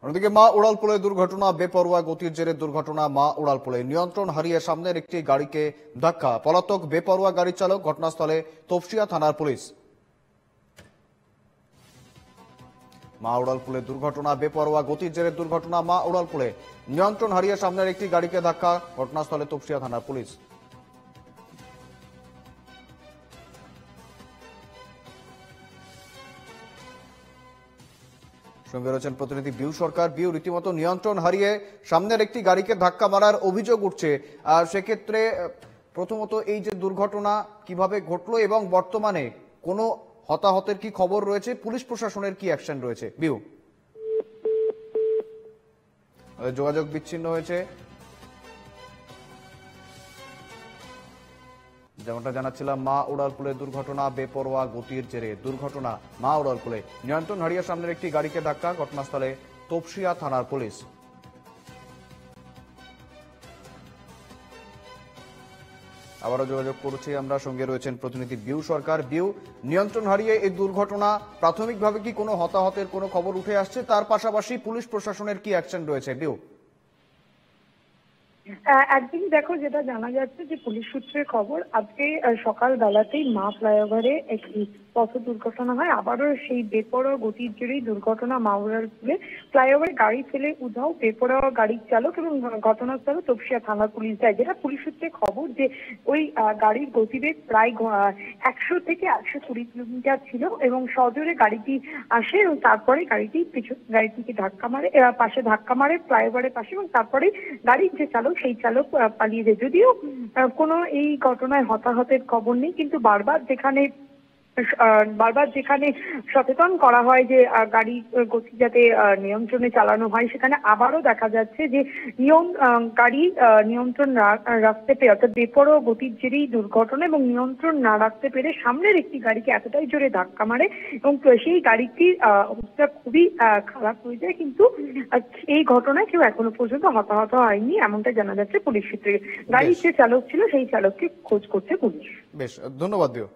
অন্যদিকে মা উড়ালপুলে দুর্ঘটনা, বেপরোয়া গতির জেরে দুর্ঘটনা মা উড়ালপুলে। নিয়ন্ত্রণ হারিয়ে সামনের একটি গাড়িকে ধাক্কা, পলাতক বেপরোয়া গাড়ি চালক, ঘটনাস্থলে তপসিয়া থানার পুলিশ। মা উড়ালপুলে দুর্ঘটনা, বেপরোয়া গতির জেরে দুর্ঘটনা মা উড়ালপুলে। নিয়ন্ত্রণ হারিয়ে সামনের একটি গাড়িকে ধাক্কা, ঘটনাস্থলে তপসিয়া থানার পুলিশ। সঙ্গে রয়েছেন প্রতিনিধি বিউ সরকার। বিউ, রীতিমতো নিয়ন্ত্রণ হারিয়ে সামনের একটি গাড়িকে ধাক্কা মারার অভিযোগ উঠছে। আর সেক্ষেত্রে প্রথমত এই যে দুর্ঘটনা কিভাবে ঘটলো এবং বর্তমানে কোনো হতাহতের কি খবর রয়েছে, পুলিশ প্রশাসনের কি অ্যাকশন রয়েছে? বিউ, যোগাযোগ বিচ্ছিন্ন হয়েছে। যেমনটা জানাচ্ছিলাম, মা উড়ালপুলে দুর্ঘটনা, বেপরোয়া গতির জেরে দুর্ঘটনা মা উড়ালপুলে। নিয়ন্ত্রণ হারিয়ে সামনের একটি গাড়িকে ধাক্কা, ঘটনাস্থলে তপসিয়া থানার পুলিশ। আবারও যোগাযোগ করছি আমরা, সঙ্গে রয়েছেন প্রতিনিধি বিউ সরকার। বিউ, নিয়ন্ত্রণ হারিয়ে এই দুর্ঘটনা, প্রাথমিকভাবে কি কোনো হতাহতের কোনো খবর উঠে আসছে? তার পাশাপাশি পুলিশ প্রশাসনের কি অ্যাকশন রয়েছে? বিউ, একদিন দেখো, যেটা জানা যাচ্ছে যে পুলিশ সূত্রের খবর, আজকে সকাল বেলাতেই মা ফ্লাইওভারে একটি পথ দুর্ঘটনা হয়। আবারও সেই বেপরোয়া গতির জেরেই দুর্ঘটনা মা উড়ালপুলে। ফ্লাইওভারে গাড়ি ফেলে উধাও বেপরোয়া গাড়ির চালক এবং ঘটনাস্থলে তপসিয়া থানার পুলিশ যায়। যেটা পুলিশ সূত্রে খবর যে ওই গাড়ির গতিবেগ প্রায় 100 থেকে 120 কিলোমিটার ছিল এবং সজোরে গাড়িটি আসে এবং তারপরে গাড়িটিকে ধাক্কা মারে, পাশে ধাক্কা মারে ফ্লাইওভারের পাশে, এবং তারপরে গাড়ির যে চালক সেই চালক পালিয়ে যায়। যদিও কোনো এই ঘটনায় হতাহতের খবর নেই, কিন্তু বারবার যেখানে সচেতন করা হয় যে গাড়ি গতি যাতে নিয়ন্ত্রণে চালানো হয়, সেখানে আবারও দেখা যাচ্ছে যে গাড়ি নিয়ন্ত্রণ রাখতে পেরে, অর্থাৎ বেপরোয়া গতির জেরেই দুর্ঘটনা, এবং নিয়ন্ত্রণ না রাখতে পেরে সামনের একটি গাড়িকে এতটাই জোরে ধাক্কা মারে এবং সেই গাড়িটির অবস্থা খুবই খারাপ হয়ে যায়। কিন্তু এই ঘটনায় কেউ এখনো পর্যন্ত হতাহত হয়নি, এমনটা জানা যাচ্ছে পুলিশ সূত্রে। গাড়ির যে চালক ছিল সেই চালককে খোঁজ করছে পুলিশ। বেশ, ধন্যবাদ বিউ।